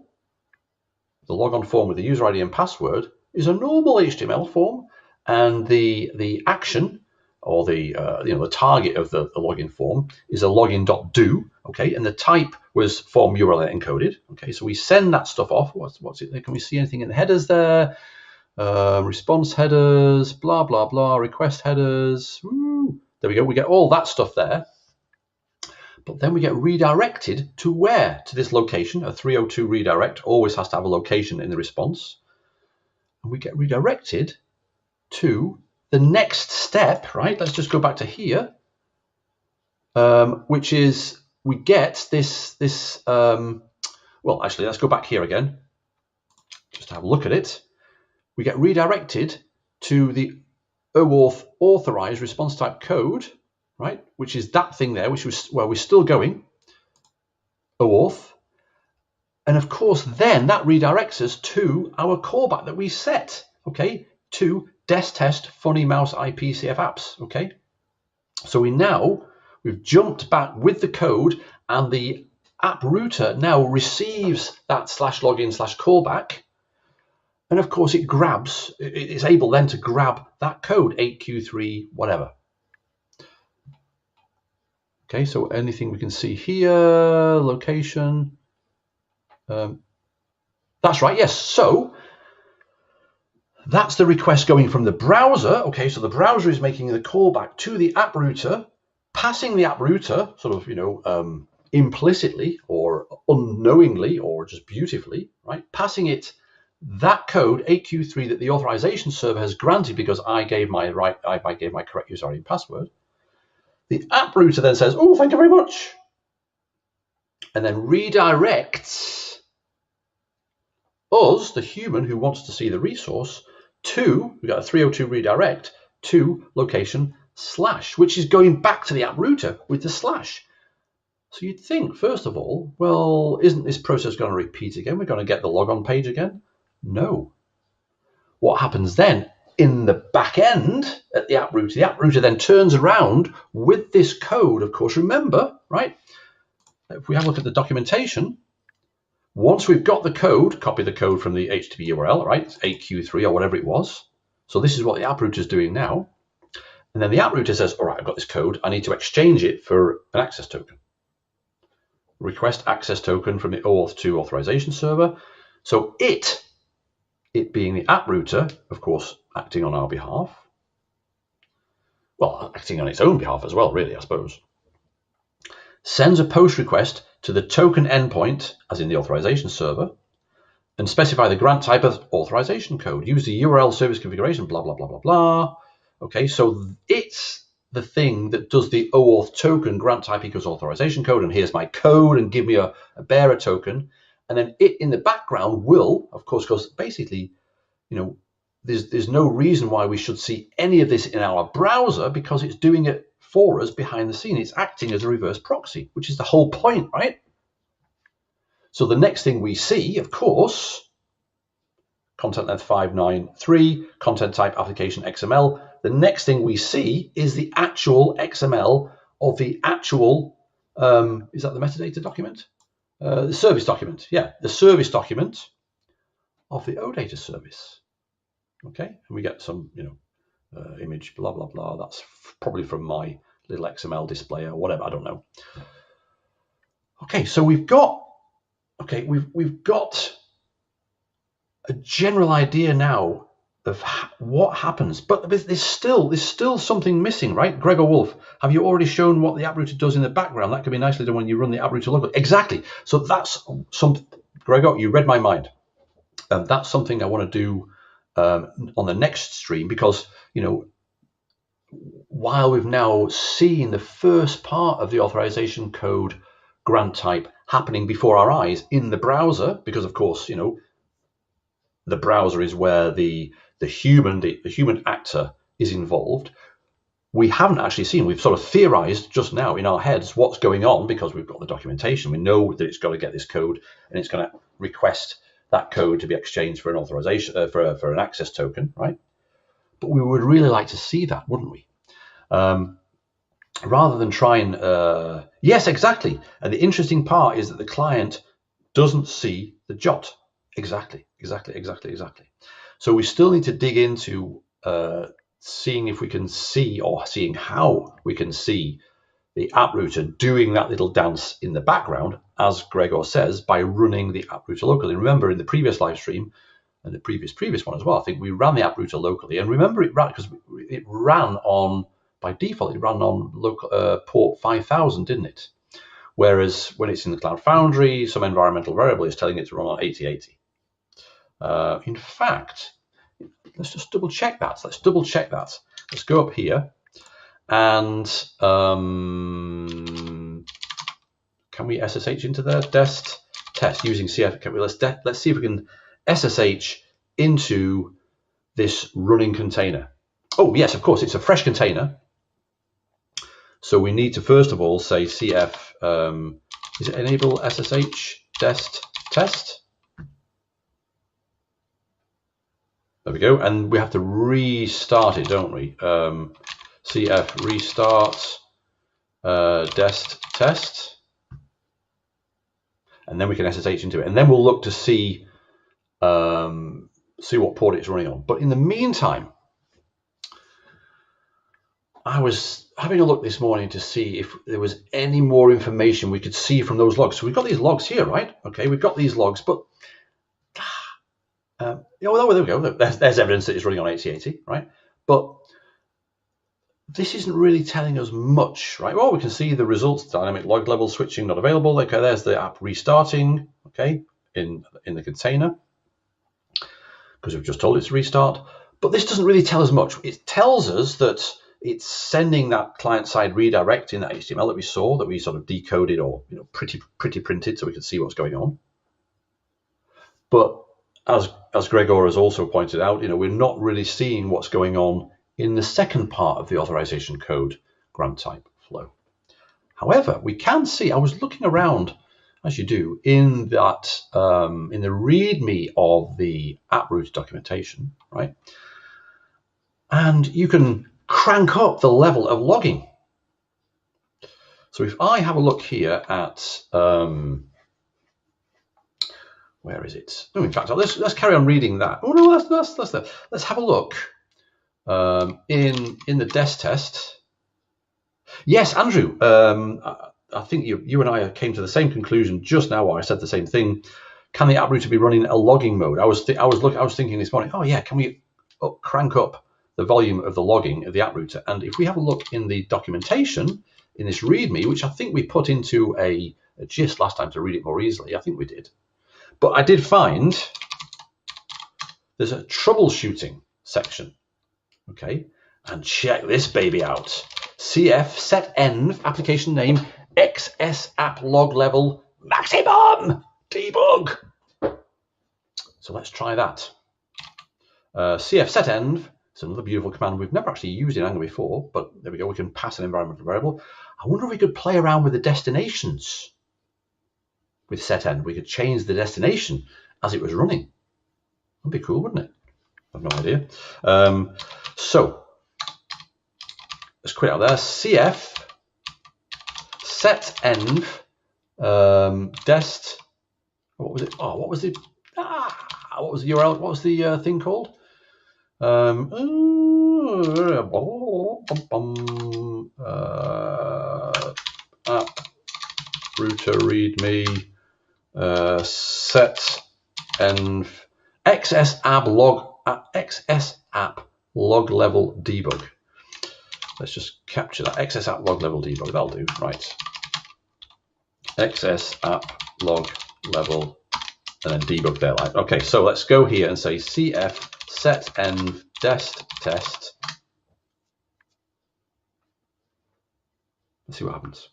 the logon form with the user ID and password, is a normal HTML form, and the action or the the target of the login form is a login.do, okay, and the type was form URL encoded, okay. So we send that stuff off. What's it there? Can we see anything in the headers there? Response headers, blah blah blah, request headers. Woo. There we go. We get all that stuff there. But then we get redirected to where? To this location. A 302 redirect always has to have a location in the response. And we get redirected to the next step, right? Let's just go back to here, which is we get this, well, actually, let's go back here again, just to have a look at it. We get redirected to the OAuth authorized response type code, right? Which is that thing there, which was where we're still going, OAuth. And of course, then that redirects us to our callback that we set, okay, to desk test funny mouse IP CF apps, okay. So we've jumped back with the code, and the approuter now receives that /login/callback. And of course, it's able then to grab that code, 8Q3, whatever. Okay, so anything we can see here, location. That's right, yes. So that's the request going from the browser. Okay, so the browser is making the callback to the approuter, passing the approuter sort of, implicitly or unknowingly or just beautifully, right? Passing it that code 8Q3 that the authorization server has granted because I gave my correct user ID and password. The approuter then says, "Oh, thank you very much," and then redirects us, the human who wants to see the resource, to, we got a 302 redirect to location /, which is going back to the approuter with the /. So you'd think, first of all, well, isn't this process going to repeat again? We're going to get the logon page again? No. What happens then in the back end at the approuter then turns around with this code, of course, remember, right? If we have a look at the documentation, once we've got the code, copy the code from the HTTP URL, right? It's 8Q3 or whatever it was. So this is what the approuter is doing now. And then the approuter says, all right, I've got this code. I need to exchange it for an access token. Request access token from the OAuth 2 authorization server. So it being the approuter, of course, acting on our behalf. Well, acting on its own behalf as well, really, I suppose. Sends a post request to the token endpoint, as in the authorization server, and specify the grant type of authorization code. Use the URL service configuration, blah, blah, blah, blah, blah. Okay, so it's the thing that does the OAuth token grant type equals authorization code, and here's my code, and give me a bearer token. And then it in the background will, of course, because basically, there's no reason why we should see any of this in our browser because it's doing it for us behind the scene. It's acting as a reverse proxy, which is the whole point, right? So the next thing we see, of course, content length 593, content type application XML. The next thing we see is the actual XML of the actual, is that the metadata document? The service document, yeah, the service document of the OData service. Okay, and we get some, image, blah, blah, blah. That's probably from my little XML display or whatever, I don't know. Okay, so we've got a general idea now of what happens, but there's still something missing, right? Gregor Wolf, have you already shown what the approuter does in the background? That can be nicely done when you run the approuter locally. Exactly. So that's something, Gregor, you read my mind. That's something I want to do on the next stream because, while we've now seen the first part of the authorization code grant type happening before our eyes in the browser, because of course, the browser is where the human actor is involved. We haven't actually seen, we've sort of theorized just now in our heads what's going on because we've got the documentation. We know that it's got to get this code and it's going to request that code to be exchanged for an authorization, for an access token, right? But we would really like to see that, wouldn't we? Rather than try and, yes, exactly. And the interesting part is that the client doesn't see the JOT. Exactly. So we still need to dig into seeing if we can see, or seeing how we can see the approuter doing that little dance in the background, as Gregor says, by running the approuter locally. Remember, in the previous live stream, and the previous one as well, I think we ran the approuter locally. And remember, it ran because it ran on, by default, it ran on local port 5000, didn't it? Whereas when it's in the Cloud Foundry, some environmental variable is telling it to run on 8080. In fact, let's just double check that. Let's double check that. Let's go up here, and can we SSH into there? Dest test using CF. Let's see if we can SSH into this running container. Oh yes, of course, it's a fresh container. So we need to first of all say CF. Is it enable SSH dest test? There we go, and we have to restart it, don't we? CF restart dest test, and then we can SSH into it, and then we'll look to see what port it's running on. But in the meantime, I was having a look this morning to see if there was any more information we could see from those logs. So we've got these logs here, right? Okay, we've got these logs, but there we go. There's evidence that it's running on 8080, right? But this isn't really telling us much, right? Well, we can see the results, dynamic log level switching not available. Okay, there's the app restarting, okay, in the container, because we've just told it to restart. But this doesn't really tell us much. It tells us that it's sending that client-side redirect in that HTML that we saw, that we sort of decoded or pretty printed so we could see what's going on. But as Gregor has also pointed out, we're not really seeing what's going on in the second part of the authorization code grant type flow. However, we can see, I was looking around, as you do, in that in the README of the approuter documentation, right? And you can crank up the level of logging. So if I have a look here at where is it? No, in fact, let's carry on reading that. Oh no, let's have a look in the dest test. Yes, Andrew, I think you and I came to the same conclusion just now. While I said the same thing. Can the approuter be running a logging mode? I was thinking this morning. Oh yeah, can we crank up the volume of the logging of the approuter? And if we have a look in the documentation in this README, which I think we put into a gist last time to read it more easily, I think we did. But I did find there's a troubleshooting section, okay? And check this baby out. CF set env application name XS app log level maximum debug. So let's try that. CF set env. It's another beautiful command we've never actually used in Angular before, but there we go. We can pass an environmental variable. I wonder if we could play around with the destinations. With setEnv, we could change the destination as it was running. That'd be cool, wouldn't it? I have no idea. So let's quit out there. CF setEnv dest. What was it? Oh, what was the URL? What was the thing called? Approuter readme. Set env XS app log level debug. Let's just capture that. XS app log level debug. That'll do. Right. XS app log level and then debug there. Like, okay, so let's go here and say CF set env dest test. Let's see what happens.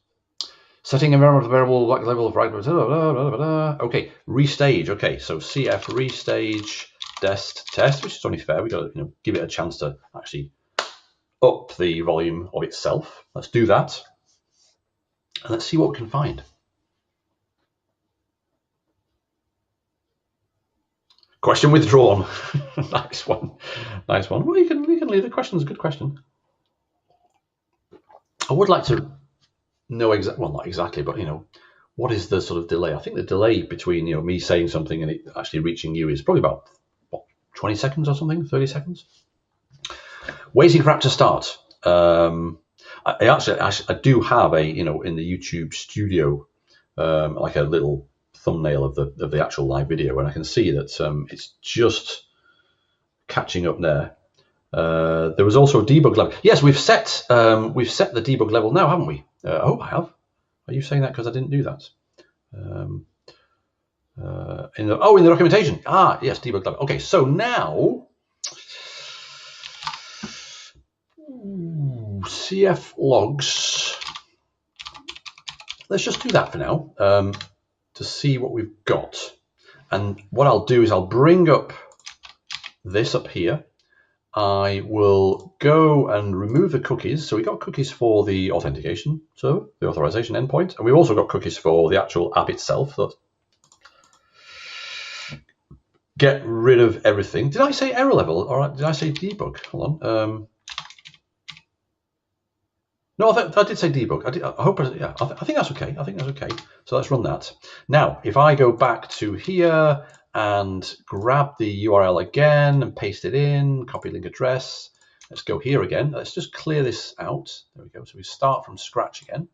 Setting environmental variable like level of right. Okay, restage. Okay, so CF restage dest test, which is only fair. We got to give it a chance to actually up the volume of itself. Let's do that, and let's see what we can find. Question withdrawn. Nice one. Nice one. Well, you can leave the questions. Good question. I would like to know well, not exactly, but what is the sort of delay? I think the delay between me saying something and it actually reaching you is probably about 20 seconds or something, 30 seconds. Waiting for app to start. I do have a, in the YouTube studio, like a little thumbnail of the actual live video, and I can see that it's just catching up there. There was also a debug level. Yes, we've set the debug level now, haven't we? I hope I have. Are you saying that because I didn't do that? In the documentation. Ah, yes, debug level. Okay, so now CF logs. Let's just do that for now to see what we've got. And what I'll do is I'll bring up this up here. I will go and remove the cookies. So we got cookies for the authentication, so the authorization endpoint, and we've also got cookies for the actual app itself. So get rid of everything. Did I say error level or did I say debug? Hold on. No, I did say debug. I hope. Yeah, I think that's okay. I think that's okay. So let's run that. Now, if I go back to here and grab the URL again and paste it in, copy link address. Let's go here again. Let's just clear this out. There we go. So we start from scratch again.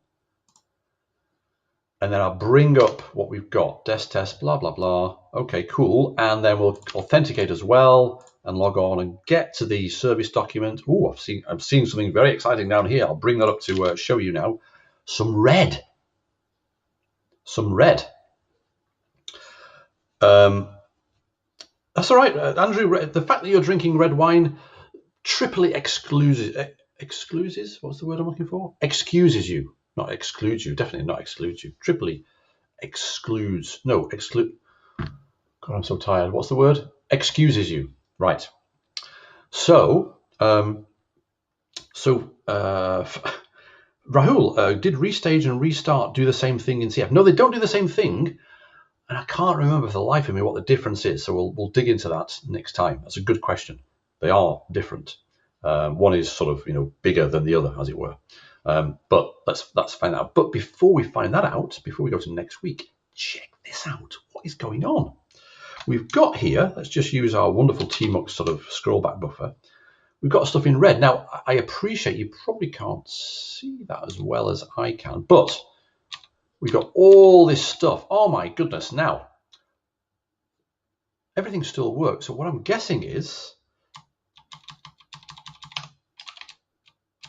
And then I'll bring up what we've got. Desk test, blah, blah, blah. Okay, cool. And then we'll authenticate as well and log on and get to the service document. Oh, I'm seeing something very exciting down here. I'll bring that up to show you now. Some red. Some red. That's all right, Andrew. The fact that you're drinking red wine triply excuses. What's the word I'm looking for? Excuses you, not excludes you. Definitely not excludes you. Triply excludes. No, exclude. God, I'm so tired. What's the word? Excuses you. Right. So, Rahul, did restage and restart do the same thing in CF? No, they don't do the same thing. And I can't remember for the life of me what the difference is. So we'll dig into that next time. That's a good question. They are different. One is sort of, bigger than the other, as it were. But let's find out. But before we find that out, before we go to next week, check this out. What is going on? We've got here, let's just use our wonderful tmux sort of scrollback buffer. We've got stuff in red. Now, I appreciate you probably can't see that as well as I can, but we've got all this stuff. Oh my goodness. Now, everything still works. So what I'm guessing is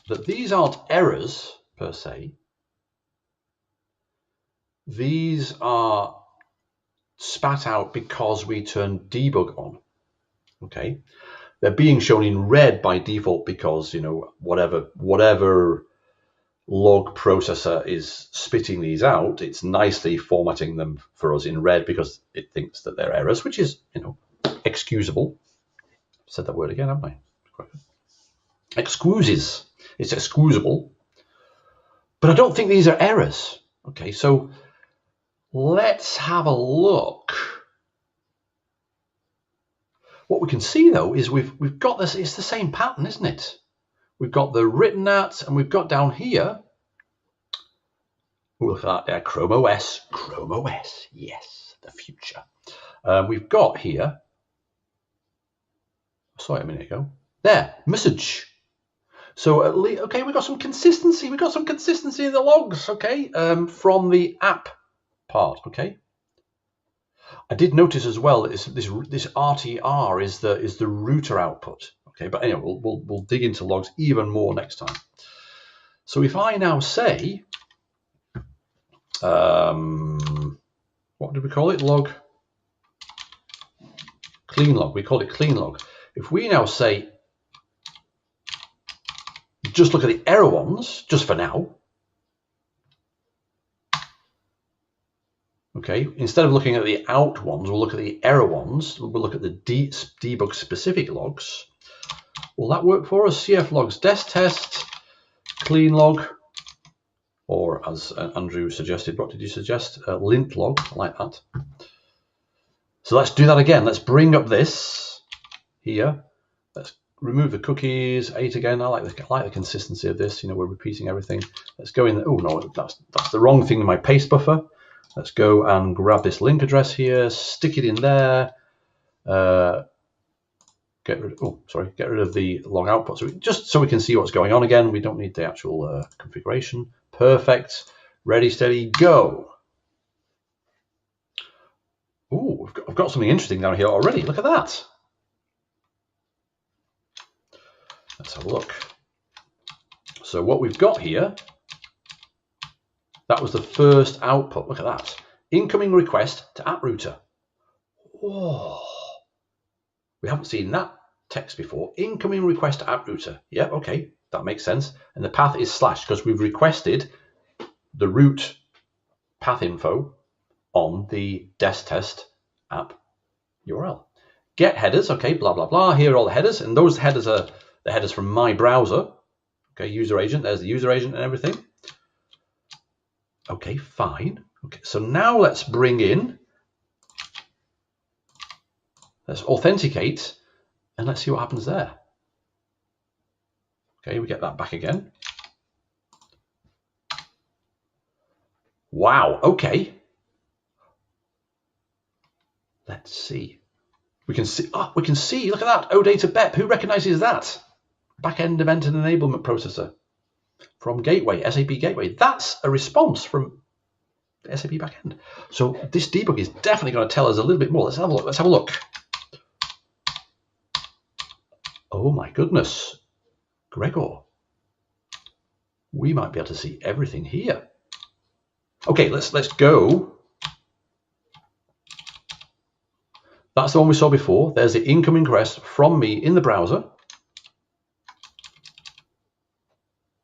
that these aren't errors per se. These are spat out because we turned debug on. Okay. They're being shown in red by default because, whatever log processor is spitting these out, it's nicely formatting them for us in red because it thinks that they're errors, which is, excusable. I've said that word again, haven't I? Excuses. It's excusable. But I don't think these are errors. Okay, so let's have a look. What we can see, though, is we've got this. It's the same pattern, isn't it? We've got the written at, and we've got down here. Look at that there, Chrome OS. Chrome OS, yes, the future. We've got here. I saw it a minute ago. There, message. So at least, okay, we've got some consistency. We've got some consistency in the logs, okay, from the app part, okay. I did notice as well that this RTR is the router output. Okay, but anyway, we'll dig into logs even more next time. So if I now say, what do we call it? Log, clean log. We call it clean log. If we now say, just look at the error ones, just for now. Okay, instead of looking at the out ones, we'll look at the error ones. We'll look at the debug specific logs. Will that work for us? CF logs desk test, clean log, or as Andrew suggested, what did you suggest? Lint log, I like that. So let's do that again. Let's bring up this here. Let's remove the cookies. 8 again. I like the consistency of this. We're repeating everything. Let's go in. Oh no, that's the wrong thing in my paste buffer. Let's go and grab this link address here, stick it in there. get rid of the long output. So just so we can see what's going on again. We don't need the actual configuration. Perfect. Ready, steady, go. Ooh, I've got something interesting down here already. Look at that. Let's have a look. So what we've got here, that was the first output. Look at that. Incoming request to approuter. Whoa. We haven't seen that text before. Incoming request to approuter. Yeah, okay, that makes sense. And the path is slash because we've requested the root path info on the desk test app URL. Get headers, okay, blah, blah, blah. Here are all the headers, and those headers are the headers from my browser. Okay, user agent, there's the user agent and everything. Okay, fine. Okay, so now let's bring in, let's authenticate, and let's see what happens there. Okay, we get that back again. Wow, okay. Let's see. We can see, look at that, OData BEP. Who recognizes that? Backend event and enablement processor from Gateway, SAP Gateway. That's a response from the SAP backend. So this debug is definitely going to tell us a little bit more. Let's have a look. Let's have a look. Oh my goodness, Gregor. We might be able to see everything here. Okay, let's go. That's the one we saw before. There's the incoming request from me in the browser.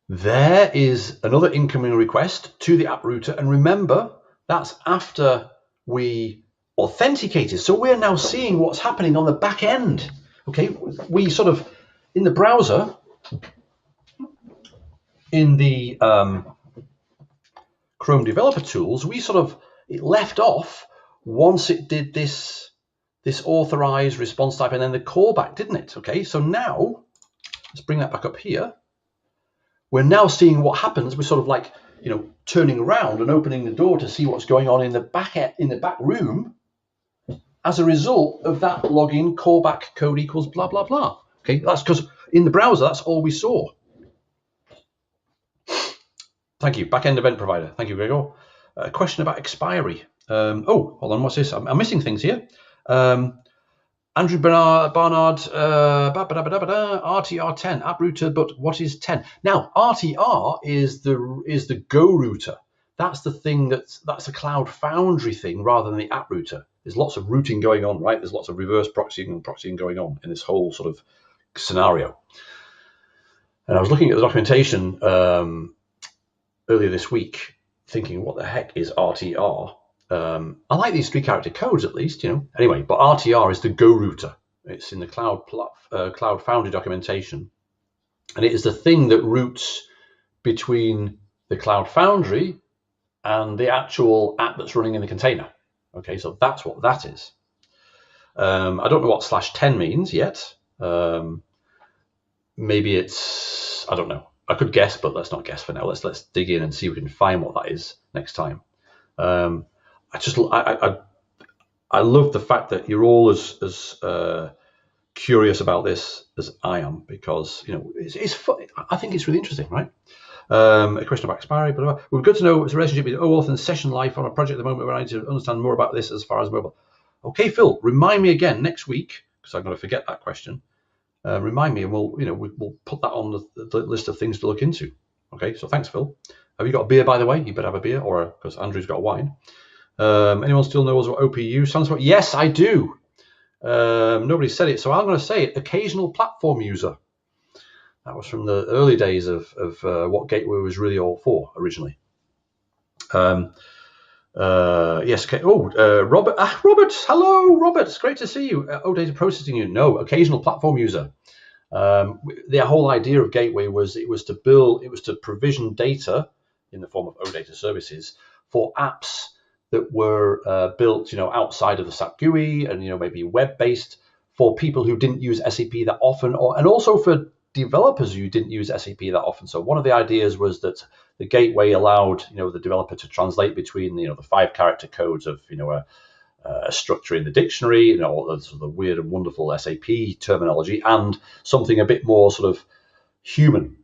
There is another incoming request to the approuter. And remember, that's after we authenticated. So we're now seeing what's happening on the back end. Okay, we sort of, in the browser, in the Chrome developer tools, we sort of, it left off once it did this authorized response type and then the callback, didn't it? Okay, so now let's bring that back up here. We're now seeing what happens. We're sort of like, you know, turning around and opening the door to see what's going on in the back room as a result of that login callback code equals blah blah blah. Okay, that's because in the browser that's all we saw. Thank you, backend event provider. Thank you, Gregor. A question about expiry. Oh, hold on, what's this? I'm missing things here. Andrew Barnard, RTR 10, approuter, but what is 10? Now, RTR is the Go router. That's the thing that's a Cloud Foundry thing rather than the approuter. There's lots of routing going on, right? There's lots of reverse proxying going on in this whole sort of scenario. And I was looking at the documentation earlier this week, thinking, what the heck is RTR? I like these 3-character codes at least, you know. Anyway, but RTR is the Go router. It's in the Cloud Foundry documentation, and it is the thing that routes between the Cloud Foundry and the actual app that's running in the container. Okay, so that's what that is. I don't know what /10 means yet. Maybe it's, I don't know. I could guess, but let's not guess for now. Let's dig in and see if we can find what that is next time. I love the fact that you're all as curious about this as I am, because, you know, it's fun. I think it's really interesting, right? A question about expiry, but we're good to know what's the relationship with OAuth and session life on a project at the moment where I need to understand more about this as far as mobile. Okay, Phil, remind me again next week, because I'm going to forget that question. Remind me, and we'll put that on the list of things to look into. Okay, so thanks, Phil. Have you got a beer, by the way? You better have a beer, or because Andrew's got wine. Anyone still knows what OPU stands for? Yes, I do. Nobody said it, so I'm going to say it. Occasional platform user. That was from the early days of what Gateway was really all for originally. Yes. Okay. Robert. Robert. Hello, Robert. It's great to see you. OData processing you. No, occasional platform user. The whole idea of Gateway was to provision data in the form of OData services for apps that were built, outside of the SAP GUI and, maybe web-based, for people who didn't use SAP that often, and also for developers who didn't use SAP that often. So one of the ideas was that the Gateway allowed, the developer to translate between, the 5-character codes of, a structure in the dictionary, you know, all the sort of weird and wonderful SAP terminology, and something a bit more sort of human,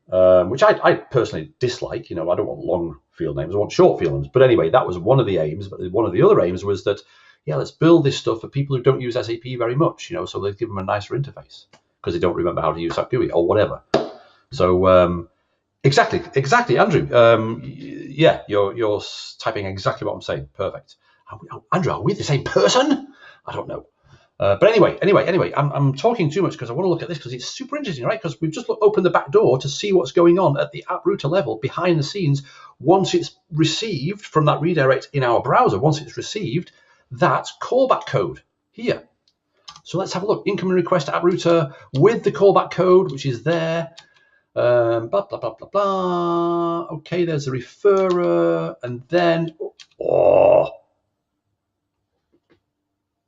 which I personally dislike. You know, I don't want long field names, I want short field names. But anyway, that was one of the aims. But one of the other aims was that, yeah, let's build this stuff for people who don't use SAP very much, you know, so they give them a nicer interface because they don't remember how to use that GUI or whatever. So exactly, Andrew. Yeah, you're typing exactly what I'm saying. Perfect. Andrew, are we the same person? I don't know. But anyway, I'm talking too much because I want to look at this because it's super interesting, right? Because we've just opened the back door to see what's going on at the approuter level behind the scenes. Once it's received from that redirect in our browser, once it's received that callback code here. So let's have a look. Incoming request approuter with the callback code, which is there. Blah, blah, blah, blah, blah. Okay, there's the referrer. And then,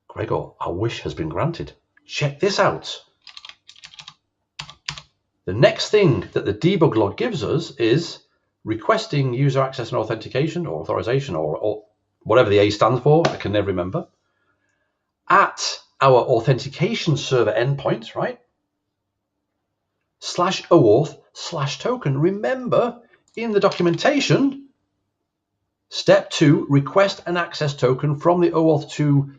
Gregor, our wish has been granted. Check this out. The next thing that the debug log gives us is requesting user access and authentication or authorization or whatever the A stands for. I can never remember. At our authentication server endpoint, right? /OAuth/token. Remember, in the documentation, step 2, request an access token from the OAuth 2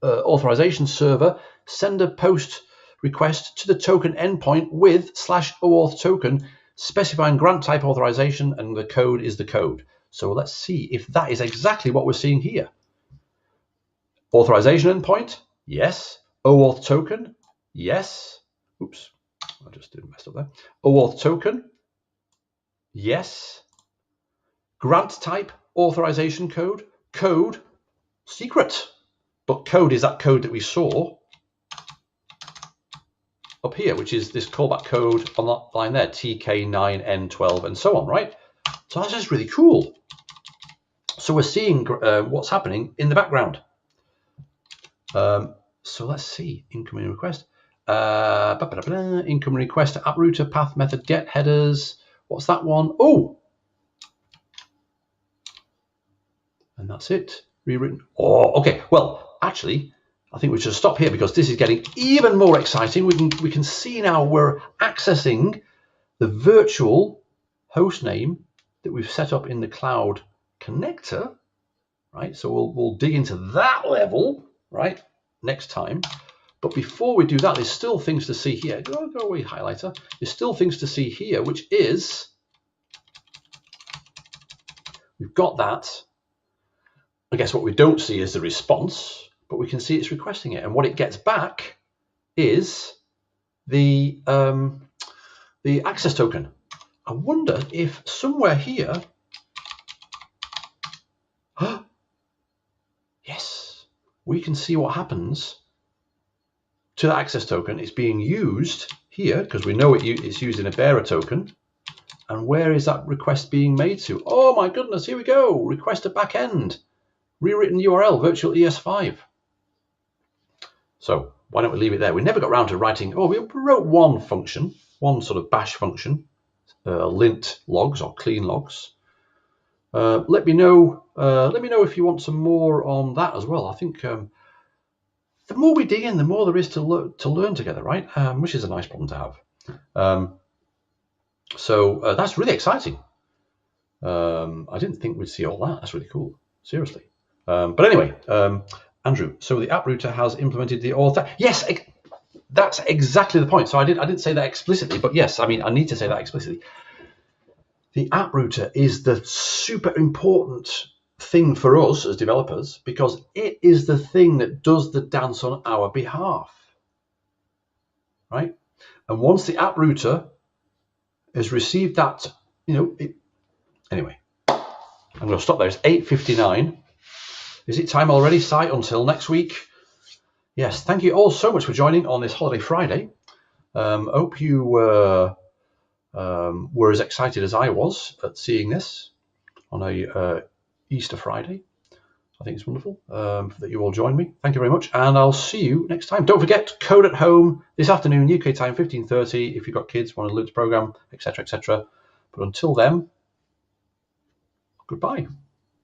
authorization server, send a post request to the token endpoint with /OAuth token, specifying grant type authorization, and the code is the code. So let's see if that is exactly what we're seeing here. Authorization endpoint, yes. OAuth token, yes. Oops, I just did mess up there. OAuth token, yes. Grant type authorization code, code secret. But code is that code that we saw up here, which is this callback code on that line there, TK9N12 and so on, right? So that's just really cool. So we're seeing what's happening in the background. So let's see, incoming request. Incoming request to approuter path method get headers. What's that one? Oh, and that's it. Rewritten. Oh, okay. Well, actually, I think we should stop here because this is getting even more exciting. We can see now we're accessing the virtual host name that we've set up in the cloud connector, right? So we'll dig into that level, right, next time. But before we do that, there's still things to see here. Go away, highlighter. There's still things to see here, which is we've got that. I guess what we don't see is the response, but we can see it's requesting it. And what it gets back is the access token. I wonder if somewhere here, yes, we can see what happens to the access token. It's being used here because we know it's used in a bearer token. And where is that request being made to? Oh my goodness, here we go. Request a backend. Rewritten URL, virtual ES5. So why don't we leave it there? We never got around to writing. Oh, we wrote one function, one sort of bash function, lint logs or clean logs. Let me know if you want some more on that as well. I think the more we dig in, the more there is to learn together, right? Which is a nice problem to have. So that's really exciting. I didn't think we'd see all that. That's really cool. Seriously. But anyway, Andrew, so the approuter has implemented the author. Yes, that's exactly the point. So I didn't say that explicitly, but yes, I mean, I need to say that explicitly. The approuter is the super important thing for us as developers because it is the thing that does the dance on our behalf, right? And once the approuter has received that, anyway, I'm going to stop there. It's 8:59. Is it time already, Si? Until next week. Yes, thank you all so much for joining on this holiday Friday. Hope you were as excited as I was at seeing this on a Easter Friday. I think it's wonderful that you all joined me. Thank you very much, and I'll see you next time. Don't forget, code at home this afternoon, UK time, 15:30. If you've got kids, want to learn the program, etc., etc. But until then, goodbye.